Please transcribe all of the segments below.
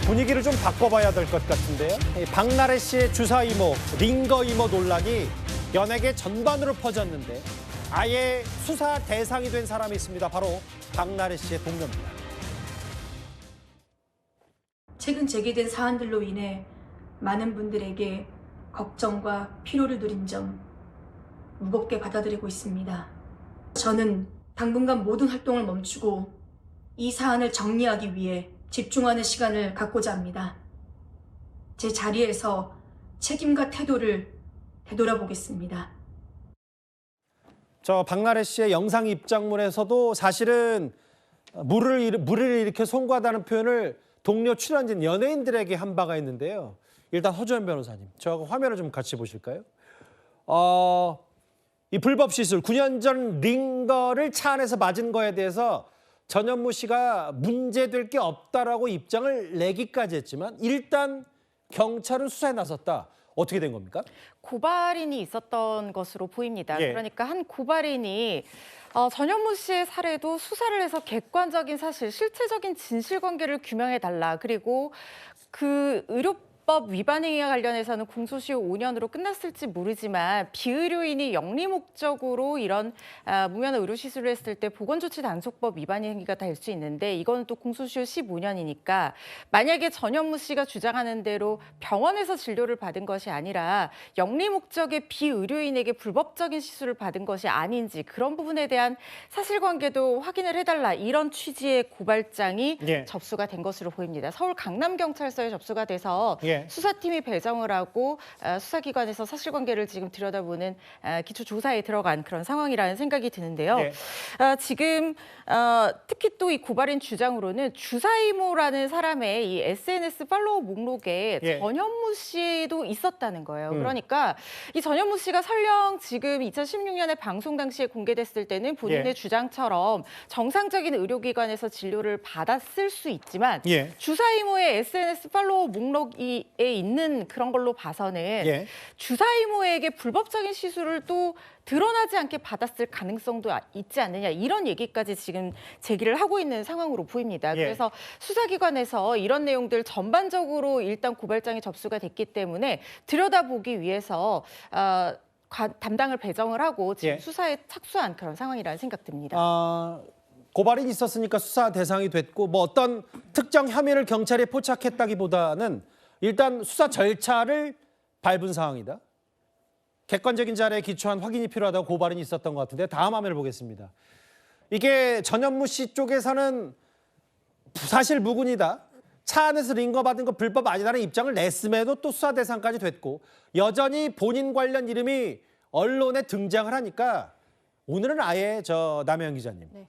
분위기를 좀 바꿔봐야 될 것 같은데요. 이 박나래 씨의 주사 이모, 링거 이모 논란이 연예계 전반으로 퍼졌는데 아예 수사 대상이 된 사람이 있습니다. 바로 박나래 씨의 동료입니다. 최근 제기된 사안들로 인해 많은 분들에게 걱정과 피로를 누린 점 무겁게 받아들이고 있습니다. 저는 당분간 모든 활동을 멈추고 이 사안을 정리하기 위해 집중하는 시간을 갖고자 합니다. 제 자리에서 책임과 태도를 되돌아보겠습니다. 저 박나래 씨의 영상 입장문에서도 사실은 물을 일으켜 송구하다는 표현을 동료 출연진 연예인들에게 한 바가 있는데요. 일단 허주연 변호사님, 저하고 화면을 좀 같이 보실까요? 이 불법 시술, 9년 전 링거를 차 안에서 맞은 거에 대해서 전현무 씨가 문제될 게 없다라고 입장을 내기까지 했지만 일단 경찰은 수사에 나섰다. 어떻게 된 겁니까? 고발인이 있었던 것으로 보입니다. 예. 그러니까 한 고발인이 전현무 씨의 사례도 수사를 해서 객관적인 사실, 실체적인 진실관계를 규명해달라. 그리고 그 의료법 위반 행위와 관련해서는 공소시효 5년으로 끝났을지 모르지만 비의료인이 영리 목적으로 이런 무면허 의료 시술을 했을 때 보건조치단속법 위반 행위가 될 수 있는데 이거는 또 공소시효 15년이니까 만약에 전현무 씨가 주장하는 대로 병원에서 진료를 받은 것이 아니라 영리 목적의 비의료인에게 불법적인 시술을 받은 것이 아닌지 그런 부분에 대한 사실관계도 확인을 해달라 이런 취지의 고발장이 예. 접수가 된 것으로 보입니다. 서울 강남경찰서에 접수가 돼서 예. 수사팀이 배정을 하고 수사기관에서 사실관계를 지금 들여다보는 기초조사에 들어간 그런 상황이라는 생각이 드는데요. 예. 지금 특히 또 이 고발인 주장으로는 주사이모라는 사람의 이 SNS 팔로워 목록에 예. 전현무 씨도 있었다는 거예요. 그러니까 이 전현무 씨가 설령 지금 2016년에 방송 당시에 공개됐을 때는 본인의 예. 주장처럼 정상적인 의료기관에서 진료를 받았을 수 있지만 예. 주사이모의 SNS 팔로워 목록에 있는 그런 걸로 봐서는 예. 주사이모에게 불법적인 시술을 또 드러나지 않게 받았을 가능성도 있지 않느냐 이런 얘기까지 지금 제기를 하고 있는 상황으로 보입니다. 예. 그래서 수사기관에서 이런 내용들 전반적으로 일단 고발장이 접수가 됐기 때문에 들여다보기 위해서 담당을 배정을 하고 지금 예. 수사에 착수한 그런 상황이라는 생각 듭니다. 고발인이 있었으니까 수사 대상이 됐고 뭐 어떤 특정 혐의를 경찰에 포착했다기보다는 일단 수사 절차를 밟은 상황이다. 객관적인 자료에 기초한 확인이 필요하다고 고발인이 있었던 것 같은데 다음 화면을 보겠습니다. 이게 전현무 씨 쪽에서는 사실 무근이다. 차 안에서 링거 받은 거 불법 아니다라는 입장을 냈음에도 또 수사 대상까지 됐고 여전히 본인 관련 이름이 언론에 등장을 하니까 오늘은 아예 남혜영 기자님. 네.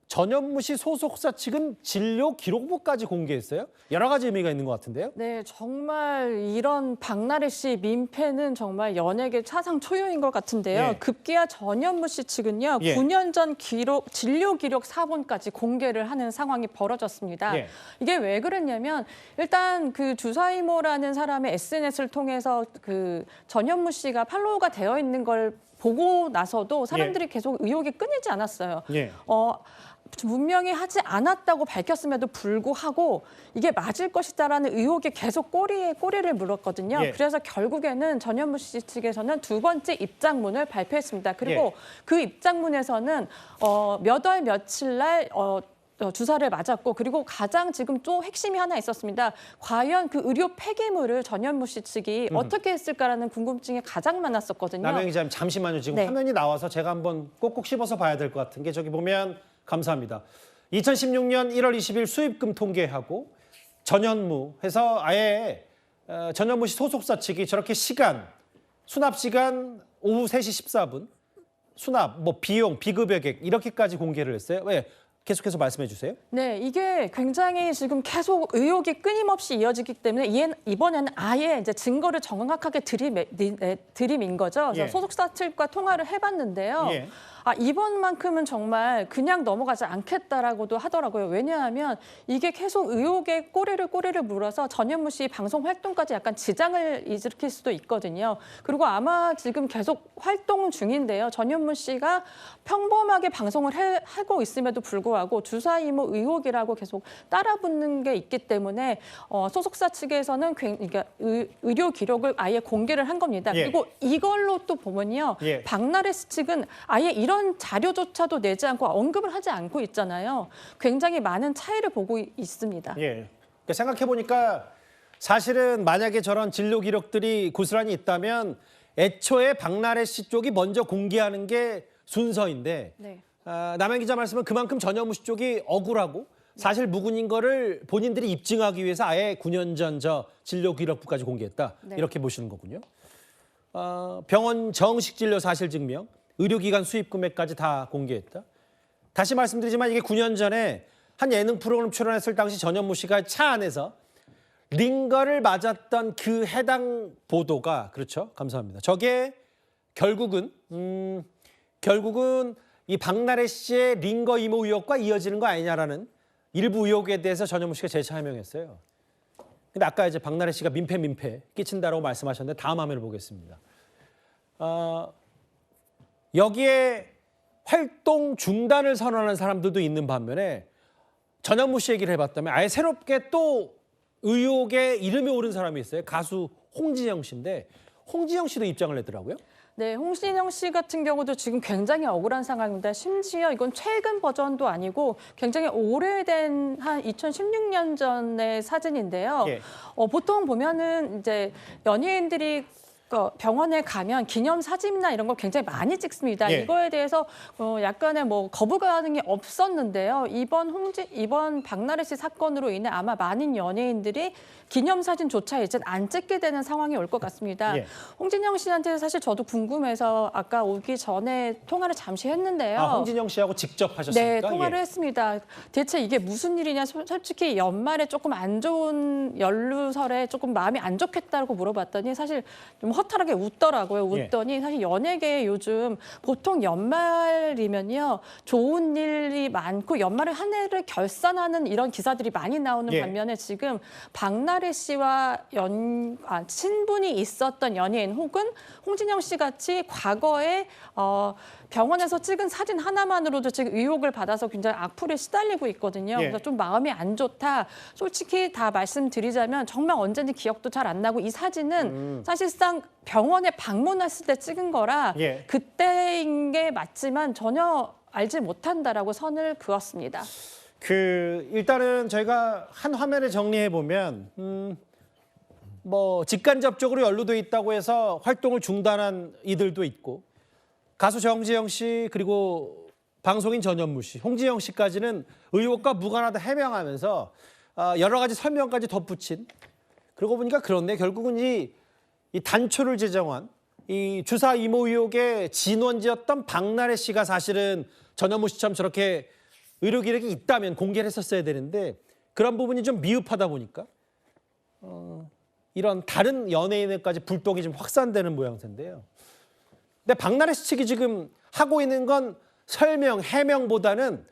전현무 씨 소속사 측은 진료 기록부까지 공개했어요. 여러 가지 의미가 있는 것 같은데요. 네, 정말 이런 박나래 씨 민폐는 정말 연예계 차상 초유인 것 같은데요. 예. 급기야 전현무 씨 측은요, 예. 9년 전 진료 기록 사본까지 공개를 하는 상황이 벌어졌습니다. 예. 이게 왜 그랬냐면 일단 그 주사이모라는 사람의 SNS를 통해서 그 전현무 씨가 팔로우가 되어 있는 걸 보고 나서도 사람들이 계속 의혹이 끊이지 않았어요. 예. 분명히 하지 않았다고 밝혔음에도 불구하고 이게 맞을 것이다라는 의혹이 계속 꼬리를 물었거든요. 예. 그래서 결국에는 전현무 씨 측에서는 두 번째 입장문을 발표했습니다. 그리고 그 입장문에서는 몇 월 며칠 날 주사를 맞았고 그리고 가장 지금 또 핵심이 하나 있었습니다. 과연 그 의료 폐기물을 전현무 씨 측이 어떻게 했을까라는 궁금증이 가장 많았었거든요. 남혜영 기자님 잠시만요. 지금 네. 화면이 나와서 제가 한번 꼭꼭 씹어서 봐야 될 것 같은 게 저기 보면 감사합니다. 2016년 1월 20일 수입금 통계하고 전현무 해서 아예 전현무 씨 소속사 측이 저렇게 수납 시간 오후 3시 14분, 수납, 비용, 비급여객 이렇게까지 공개를 했어요. 왜? 계속해서 말씀해 주세요. 네, 이게 굉장히 지금 계속 의혹이 끊임없이 이어지기 때문에 이번에는 아예 이제 증거를 정확하게 들이민 거죠. 그래서 예. 소속사 측과 통화를 해봤는데요. 예. 이번만큼은 정말 그냥 넘어가지 않겠다라고도 하더라고요. 왜냐하면 이게 계속 의혹의 꼬리를 물어서 전현무 씨 방송 활동까지 약간 지장을 일으킬 수도 있거든요. 그리고 아마 지금 계속 활동 중인데요. 전현무 씨가 평범하게 방송을 하고 있음에도 불구하고 불구하고 주사 이모 의혹이라고 계속 따라붙는 게 있기 때문에 소속사 측에서는 그러니까 의료 기록을 아예 공개를 한 겁니다. 예. 그리고 이걸로 또 보면요. 예. 박나래 씨 측은 아예 이런 자료조차도 내지 않고 언급을 하지 않고 있잖아요. 굉장히 많은 차이를 보고 있습니다. 예. 그러니까 생각해보니까 사실은 만약에 저런 진료 기록들이 고스란히 있다면 애초에 박나래 씨 쪽이 먼저 공개하는 게 순서인데 네. 남현 기자 말씀은 그만큼 전현무 씨 쪽이 억울하고 사실 무근인 거를 본인들이 입증하기 위해서 아예 9년 전 저 진료 기록부까지 공개했다. 네. 이렇게 보시는 거군요. 병원 정식 진료 사실 증명, 의료기관 수입 금액까지 다 공개했다. 다시 말씀드리지만 이게 9년 전에 한 예능 프로그램 출연했을 당시 전현무 씨가 차 안에서 링거를 맞았던 그 해당 보도가 그렇죠. 감사합니다. 저게 결국은 이 박나래 씨의 링거 이모 의혹과 이어지는 거 아니냐라는 일부 의혹에 대해서 전현무 씨가 재차 해명했어요. 근데 아까 이제 박나래 씨가 민폐 끼친다라고 말씀하셨는데 다음 화면을 보겠습니다. 여기에 활동 중단을 선언하는 사람들도 있는 반면에 전현무 씨 얘기를 해봤다면 아예 새롭게 또 의혹에 이름이 오른 사람이 있어요. 가수 홍진영 씨인데 홍진영 씨도 입장을 내더라고요. 네, 홍진영 씨 같은 경우도 지금 굉장히 억울한 상황입니다. 심지어 이건 최근 버전도 아니고 굉장히 오래된 한 2016년 전의 사진인데요. 예. 보통 보면은 이제 연예인들이 병원에 가면 기념 사진이나 이런 걸 굉장히 많이 찍습니다. 예. 이거에 대해서 약간의 거부감이 없었는데요. 이번 박나래 씨 사건으로 인해 아마 많은 연예인들이 기념 사진조차 이제 안 찍게 되는 상황이 올 것 같습니다. 예. 홍진영 씨한테 사실 저도 궁금해서 아까 오기 전에 통화를 잠시 했는데요. 홍진영 씨하고 직접 하셨습니까? 네, 통화를 예. 했습니다. 대체 이게 무슨 일이냐? 솔직히 연말에 조금 안 좋은 연루설에 조금 마음이 안 좋겠다고 물어봤더니 사실 좀 허탈하게 웃더라고요. 웃더니 사실 연예계에 요즘 보통 연말이면요. 좋은 일이 많고 연말에 한 해를 결산하는 이런 기사들이 많이 나오는 예. 반면에 지금 박나래 씨와 친분이 있었던 연예인 혹은 홍진영 씨 같이 과거에 병원에서 찍은 사진 하나만으로도 지금 의혹을 받아서 굉장히 악플에 시달리고 있거든요. 예. 그래서 좀 마음이 안 좋다. 솔직히 다 말씀드리자면 정말 언제인지 기억도 잘 안 나고 이 사진은 사실상 병원에 방문했을 때 찍은 거라 예. 그때인 게 맞지만 전혀 알지 못한다라고 선을 그었습니다. 일단은 저희가 한 화면을 정리해 보면 직간접적으로 연루돼 있다고 해서 활동을 중단한 이들도 있고 가수 정지영 씨 그리고 방송인 전현무 씨, 홍진영 씨까지는 의혹과 무관하다 해명하면서 여러 가지 설명까지 덧붙인 그러고 보니까 그런데 결국은 이 단초를 제정한 이 주사 이모 의혹의 진원지였던 박나래 씨가 사실은 전현무 씨처럼 저렇게 의료 기록이 있다면 공개를 했었어야 되는데 그런 부분이 좀 미흡하다 보니까 이런 다른 연예인에까지 불똥이 좀 확산되는 모양새인데요. 근데 박나래 씨 측이 지금 하고 있는 건 설명, 해명보다는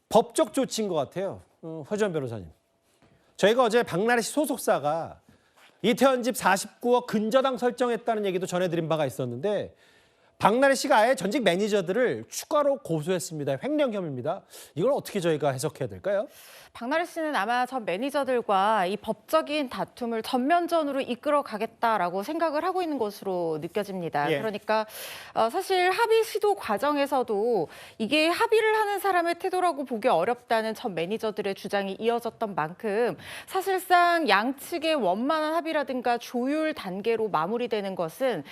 법적 조치인 것 같아요. 허지원 변호사님. 저희가 어제 박나래 씨 소속사가 이태원 집 49억 근저당 설정했다는 얘기도 전해드린 바가 있었는데 박나래 씨가 아예 전직 매니저들을 추가로 고소했습니다. 횡령 혐의입니다. 이걸 어떻게 저희가 해석해야 될까요? 박나래 씨는 아마 전 매니저들과 이 법적인 다툼을 전면전으로 이끌어 가겠다라고 생각을 하고 있는 것으로 느껴집니다. 예. 그러니까 사실 합의 시도 과정에서도 이게 합의를 하는 사람의 태도라고 보기 어렵다는 전 매니저들의 주장이 이어졌던 만큼 사실상 양측의 원만한 합의라든가 조율 단계로 마무리되는 것은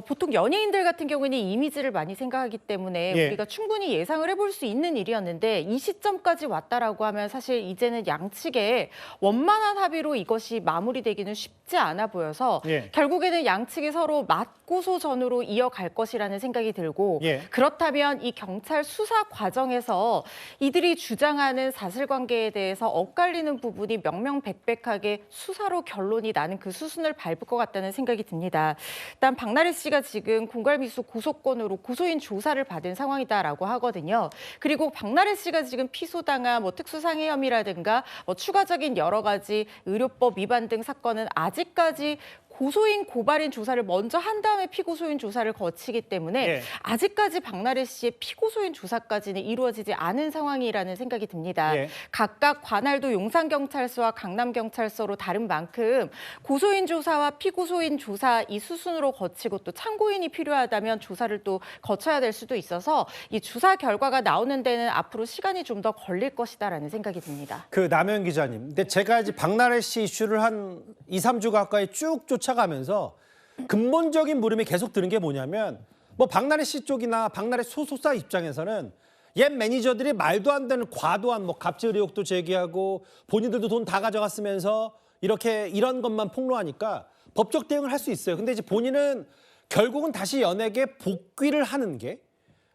보통 연예인들 같은 경우에는 이미지를 많이 생각하기 때문에 예. 우리가 충분히 예상을 해볼 수 있는 일이었는데 이 시점까지 왔다라고 하면 사실 이제는 양측의 원만한 합의로 이것이 마무리되기는 쉽지 않아 보여서 예. 결국에는 양측이 서로 맞고소전으로 이어갈 것이라는 생각이 들고 예. 그렇다면 이 경찰 수사 과정에서 이들이 주장하는 사실관계에 대해서 엇갈리는 부분이 명명백백하게 수사로 결론이 나는 그 수순을 밟을 것 같다는 생각이 듭니다. 일단 박나래 씨가 지금 공갈미수 고소건으로 고소인 조사를 받은 상황이다라고 하거든요. 그리고 박나래 씨가 지금 피소당한 특수상해 혐의라든가 추가적인 여러 가지 의료법 위반 등 사건은 아직까지 고소인 고발인 조사를 먼저 한 다음에 피고소인 조사를 거치기 때문에 예. 아직까지 박나래 씨의 피고소인 조사까지는 이루어지지 않은 상황이라는 생각이 듭니다. 예. 각각 관할도 용산경찰서와 강남경찰서로 다른 만큼 고소인 조사와 피고소인 조사 이 수순으로 거치고 또 참고인이 필요하다면 조사를 또 거쳐야 될 수도 있어서 이 조사 결과가 나오는 데는 앞으로 시간이 좀 더 걸릴 것이다라는 생각이 듭니다. 그 남현 기자님, 근데 제가 이제 박나래 씨 이슈를 한 2, 3주 가까이 쭉 쫓아가면서 근본적인 물음이 계속 드는 게 뭐냐면 뭐 박나래 씨 쪽이나 박나래 소속사 입장에서는 옛 매니저들이 말도 안 되는 과도한 뭐 갑질 의혹도 제기하고 본인들도 돈 다 가져갔으면서 이렇게 이런 것만 폭로하니까 법적 대응을 할 수 있어요. 근데 이제 본인은 결국은 다시 연예계 복귀를 하는 게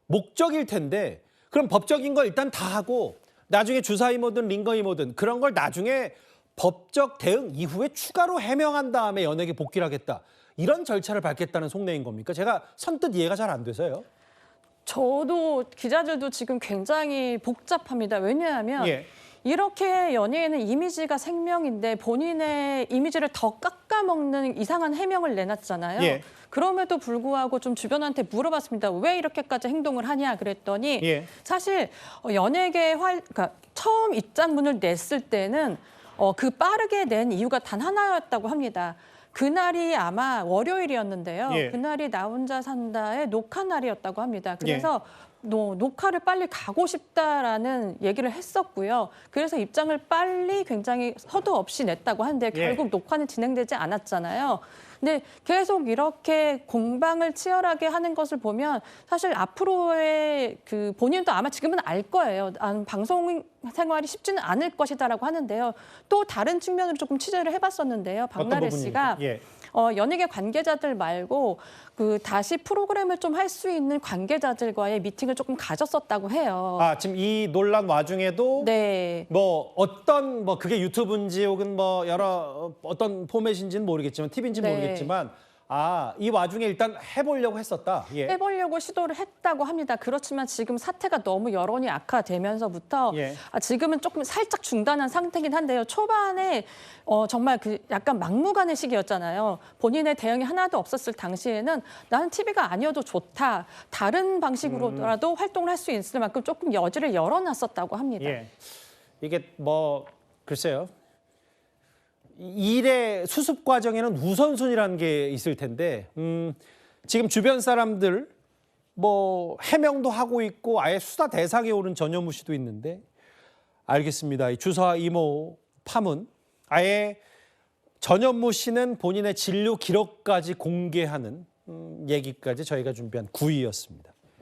목적일 텐데 그럼 법적인 거 일단 다 하고 나중에 주사 이모든 링거 이모든 그런 걸 나중에 법적 대응 이후에 추가로 해명한 다음에 연예계 복귀를 하겠다. 이런 절차를 밟겠다는 속내인 겁니까? 제가 선뜻 이해가 잘 안 돼서요. 저도 기자들도 지금 굉장히 복잡합니다. 왜냐하면 예. 이렇게 연예인은 이미지가 생명인데 본인의 이미지를 더 깎아먹는 이상한 해명을 내놨잖아요. 예. 그럼에도 불구하고 좀 주변한테 물어봤습니다. 왜 이렇게까지 행동을 하냐 그랬더니 예. 사실 연예계 그러니까 처음 입장문을 냈을 때는 그 빠르게 낸 이유가 단 하나였다고 합니다. 그날이 아마 월요일이었는데요. 예. 그날이 나 혼자 산다의 녹화 날이었다고 합니다. 그래서 녹화를 빨리 가고 싶다라는 얘기를 했었고요. 그래서 입장을 빨리 굉장히 서두 없이 냈다고 하는데 결국 녹화는 진행되지 않았잖아요. 근데 계속 이렇게 공방을 치열하게 하는 것을 보면 사실 앞으로의 그 본인도 아마 지금은 알 거예요. 방송 생활이 쉽지는 않을 것이다라고 하는데요. 또 다른 측면으로 조금 취재를 해봤었는데요. 박나래 씨가 예. 연예계 관계자들 말고 그 다시 프로그램을 좀 할 수 있는 관계자들과의 미팅을 조금 가졌었다고 해요. 아, 지금 이 논란 와중에도 네. 뭐 어떤 뭐 그게 유튜브인지 혹은 뭐 여러 어떤 포맷인지는 모르겠지만 TV인지는 네. 모르겠지만 이 와중에 일단 해보려고 했었다. 예. 해보려고 시도를 했다고 합니다. 그렇지만 지금 사태가 너무 여론이 악화되면서부터 예. 지금은 조금 살짝 중단한 상태긴 한데요. 초반에 정말 그 약간 막무가내 시기였잖아요. 본인의 대응이 하나도 없었을 당시에는 나는 TV가 아니어도 좋다. 다른 방식으로라도 활동을 할 수 있을 만큼 조금 여지를 열어놨었다고 합니다. 예. 이게 뭐 글쎄요. 일의 수습 과정에는 우선순위라는 게 있을 텐데 지금 주변 사람들 뭐 해명도 하고 있고 아예 수사 대상에 오른 전현무 씨도 있는데 알겠습니다. 이 주사 이모 파문 아예 전현무 씨는 본인의 진료 기록까지 공개하는 얘기까지 저희가 준비한 9위였습니다.